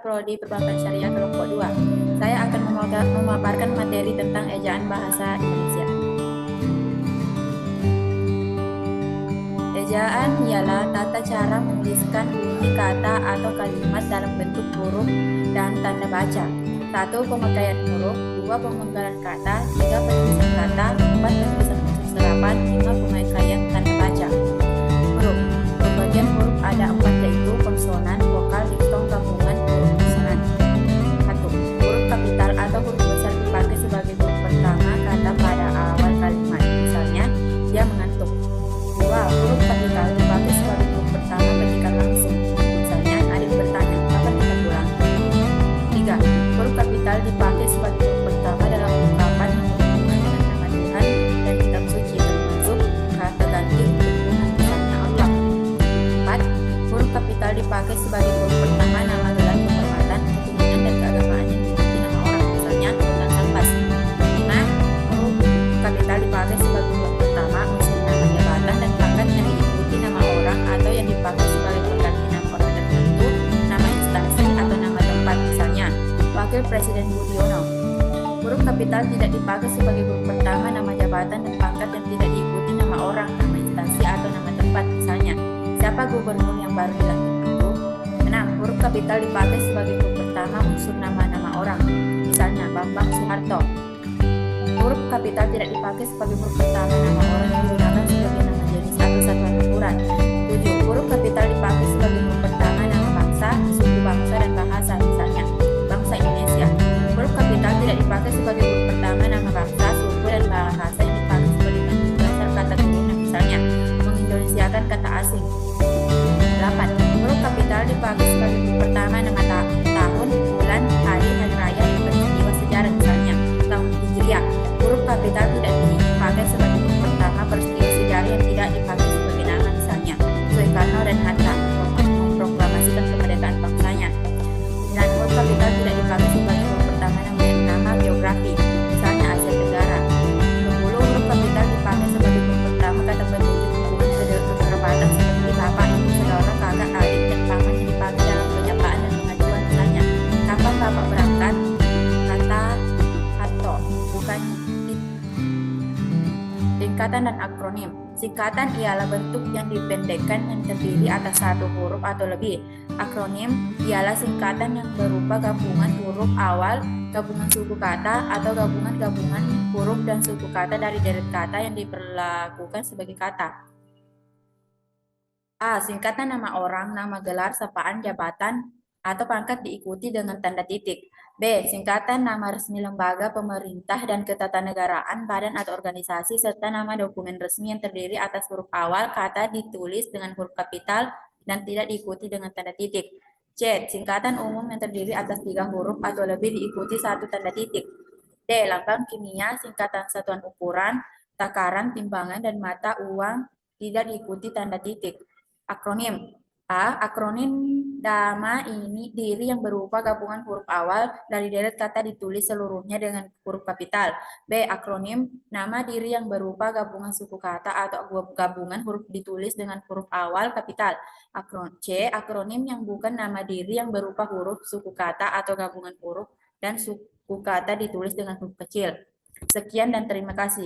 Prodi Perbankan Syariah kelompok 2. Saya akan memaparkan materi tentang ejaan bahasa Indonesia. Ejaan ialah tata cara menuliskan bunyi kata atau kalimat dalam bentuk huruf dan tanda baca. 1. Pemakaian huruf, 2. Pemenggalan kata, 3. Penulisan kata, 4. Penulisan unsur serapan, 5. Pemakaian tanda baca. Huruf. Pembagian huruf ada 4, yaitu konsonan, vokal, diftong, gabungan huruf konsonan. 1. Huruf kapital atau huruf besar dipakai sebagai huruf pertama kata pada awal kalimat. Misalnya, dia mengantuk. 2. Huruf kapital dipakai sebagai huruf pertama ketika langsung. Misalnya, Adit bertanya, kapan kita pulang? 3. Huruf kapital dipakai sebagai huruf pertama dalam ungkapan yang berhubungan dengan nama Tuhan dan kitab suci, termasuk kata ganti untuk Tuhan, misalnya Allah. 4. Huruf kapital dipakai sebagai huruf pertama nama gelar kehormatan, keturunan dan keagamaan yang diikuti nama orang, misalnya Sultan Salbas. 5. Huruf kapital dipakai sebagai huruf pertama unsur nama jabatan dan pangkat yang diikuti nama orang atau yang dipakai sebagai pengganti nama orang tertentu, nama instansi atau nama tempat, misalnya Wakil Presiden Budiono. Huruf kapital tidak dipakai sebagai huruf pertama nama jabatan dan pangkat yang tidak diikuti nama orang, nama instansi atau nama tempat, misalnya siapa gubernur yang baru dilantik itu. 6. Huruf kapital dipakai sebagai huruf pertama unsur nama-nama orang, misalnya Bambang Soeharto. Huruf kapital tidak dipakai sebagai huruf pertama nama orang yang digunakan sebagai nama jenis atau satuan ukuran. 7. Huruf kapital dipakai sebagai huruf pertama nama bangsa, suku bangsa dan bahasa, misalnya bangsa Indonesia. Huruf kapital tidak dipakai sebagai huruf pertama nama bangsa, suku dan bahasa yang dipakai sebagai bentuk dasar kata turunan, misalnya mengindonesiakan kata asing. 8. Huruf kapital dipakai sebagai huruf pertama nama tahun, bulan, hari raya dan peristiwa sejarah, misalnya tahun Hijriah. Huruf kapital tidak dipakai sebagai huruf pertama peristiwa sejarah yang tidak dipakai sebagai nama, misalnya Soekarno dan Hatta memproklamasikan kemerdekaan bangsanya. 9. Huruf kapital tidak dipakai sebagai huruf pertama nama geografi, misalnya Asia Tenggara. 10. Huruf kapital dipakai sebagai huruf pertama kata penunjuk hubungan kekerabatan seperti bapak, ibu, saudara, kakak, adik, dan paman yang dipakai dalam penyapaan dan pengajuan, misalnya kapan bapak berangkat, kata Hato, bukan singkatan dan akronim. Singkatan ialah bentuk yang dipendekkan yang terdiri atas satu huruf atau lebih. Akronim ialah singkatan yang berupa gabungan huruf awal, gabungan suku kata, atau gabungan huruf dan suku kata dari deret kata yang diperlakukan sebagai kata. A. Singkatan nama orang, nama gelar, sapaan, jabatan, atau pangkat diikuti dengan tanda titik. B. Singkatan nama resmi lembaga, pemerintah, dan ketatanegaraan, badan atau organisasi, serta nama dokumen resmi yang terdiri atas huruf awal kata ditulis dengan huruf kapital dan tidak diikuti dengan tanda titik. C. Singkatan umum yang terdiri atas 3 huruf atau lebih diikuti 1 tanda titik. D. Lambang kimia, singkatan satuan ukuran, takaran, timbangan, dan mata uang tidak diikuti tanda titik. Akronim. A. Akronim nama diri yang berupa gabungan huruf awal dari deret kata ditulis seluruhnya dengan huruf kapital. B. Akronim nama diri yang berupa gabungan suku kata atau gabungan huruf ditulis dengan huruf awal kapital. C. Akronim yang bukan nama diri yang berupa huruf suku kata atau gabungan huruf dan suku kata ditulis dengan huruf kecil. Sekian dan terima kasih.